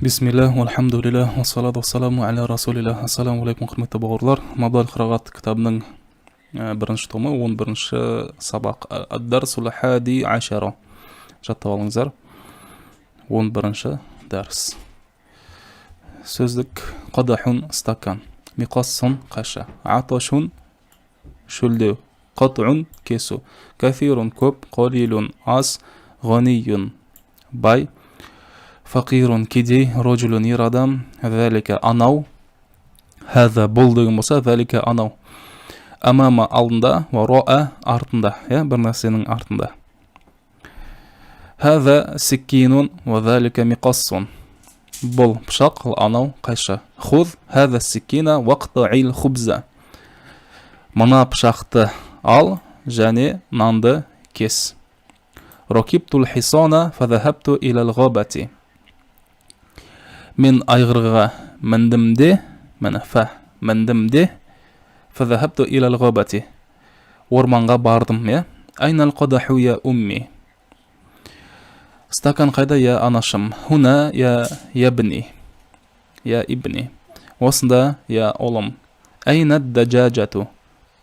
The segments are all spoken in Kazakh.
Бисмиллах, алхамдулиллах, вассалату вассаламу аля расулиллах. Ассаламу алейкум, құрметті бауырлар. Мадаль қырағат кітабының бірінші томы, 11-ші сабақ. Ад-дарсул хади ашара. Жаттап алыңыздар. 11-ші дәріс. Сөздік қадахун стакан, миқасsun қаша, аташун шөлдеу, қатун кесу, кафирун көп, қалилун аз, ғанiyun бай, фақирун кедей, роджулун ер адам, вәлика анау, хәза бұл деген болса, вәлика анау, амама алдында, вароа артында, бір нәрсенің артында. Хәза сиккинун, вәлика миқасsun. Бұл пышақ, анау қайша. Хуз хәза сиккина вақтаил хубза. Мына пышақты ал және нанды кес. Ракибтул хисана фазахабту илал ғабати. Мен айғырға міндімде, фазахабту илал ғабати. Орманға бардым, айнал қадаху я умми. Стакан қайда, я анашым. Хуна, я ибни. Осында, я олым. Айнад даджаджату.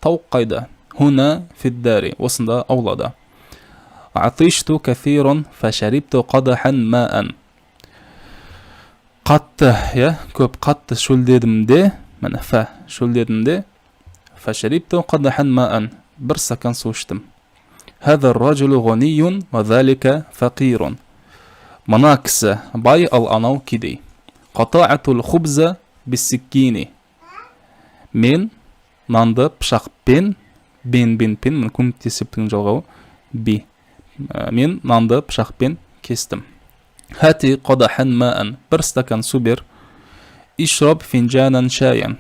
Тауқ қайда. Хуна фиддари. Осында аулада. Атишту кафирун фашарипту қадахан маан. Қатты, көп қатты шөлдедімде, шөлдедімде, фашарипту қадахан маан. Бір стакан су іштім. هذا الرجل غني وذلك فقير. منا кісі бай, ал анау кедей. قطعت الخبز بالسكين. Мен нанды пышақпен, бен көмектесіптің жалғауы би. Мен нанды пышақпен кестім. Хати قدحا ماء. Бір стакан су бер. اشرب فنجانا شايا.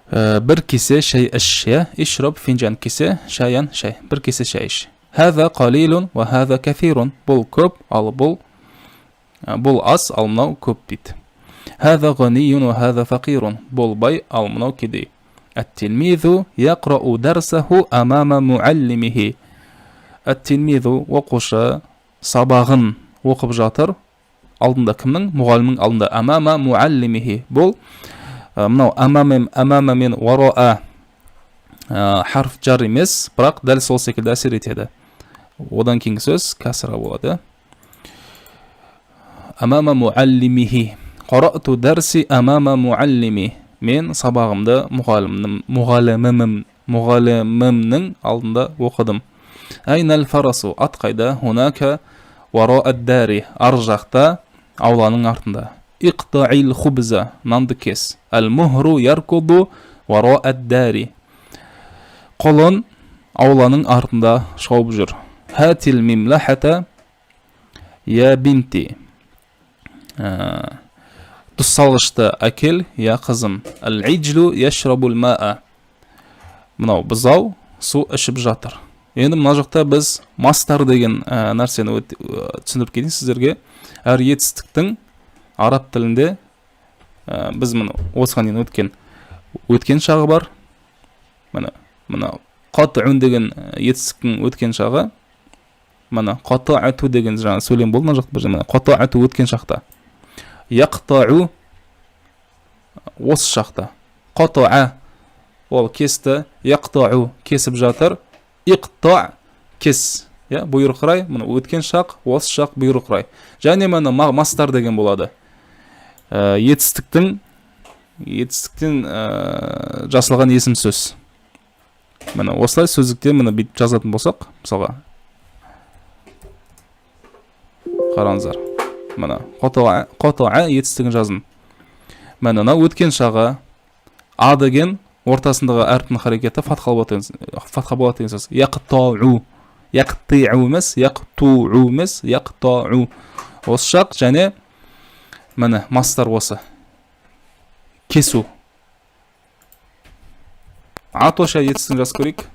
Bir kese şay iş, اشرب فنجان kese, şayan şay. Bir kese şay iş. Hâzâ qalîlun ve hâzâ kefîrun. Bul köp, al bul az, al mınav köp bit. Hâzâ ganiyyun ve hâzâ fakîrun. Bul bay, al mınav kedi. Et-tilmîzu yaqra'u dersehu amâme muallimihi. Et-tilmîzu оқушы сабағын оқып жатыр. Алдында кімнің? Мұғалімнің алдында. Амама muallimihi. Бұл мынау амама мен вароа харф жар емес, бірақ дәл сол секілді әсер етеді. Одан кейінгі сөз кәсіра болады. Амама муаллимихи. Қараъту дәрси амама муаллими. Мен сабағымды мұғалімімнің алдында оқыдым. Айнал фарасу. Ат қайда? Хунака вароад дари. Ар жақта, ауланың артында. Иқтаил хубза. Нанды кес. Ал-мухру яркуду вароад дари. Қолын ауланың артында шауып жүр. Хатил мимлахата я бинти. Тұссалғышты әкел, я қызым. Ал-иджлу яшрабул маа. Мынау бұзау су ішіп жатыр. Енді мына жақта біз мастар деген нәрсені түсіндіріп кетейін сіздерге. Әр етістіктің араб тілінде біз осыған дейін өткен шағы бар. Мына қатуун деген етістіктің өткен шағы. Мына қатуату деген жаңа сөйлем болды. Мына жақта бір жаңа қатуату өткен шақта. Яқтау осы шақта. Қатуа ол кесті, яқтау кесіп жатыр. Иқта кес, бұйрық рай. Мына өткен шақ, осы шақ бұйрық рай. Және мына мастар деген болады. Етістіктен жасалған есім сөз. Мына осылай сөздікте мына бит жазатын болсақ, мысалға қараңыздар. Мына қатуа етістігін жазын. Мына өткен шаға а деген ортасындағы әріптің харекеті фатха болады деген сөз. Яқтау емес, яқтуу емес, яқтау. Осы шақ және міне мастар осы. Кесу. Атоша етістігін жаз көрейік.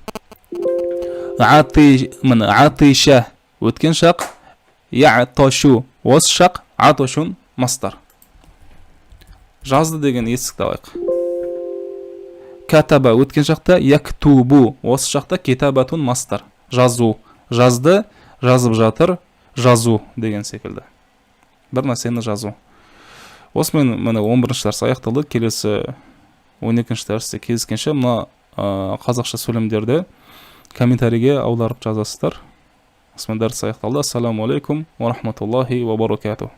Атиша өткен шақ. Я'ташу осы шақ. Атошун мастар. Жазды деген етістікті алайық. Катаба өткен шақта. Яктубу осы шақта. Кетабатун мастар. Жазу. Жазды, жазып жатыр. Жазу деген секілді. бір нәрсені жазу. Осымен міне 11-ші дәріс аяқталды. Келесі 12-ші дәрісте кездескенше мына қазақша сөйлемдерді комментарийге аударып жазасыздар. Осымен дәріс аяқталды. Ассаламу алейкум ва рахматуллахи ва баракатух.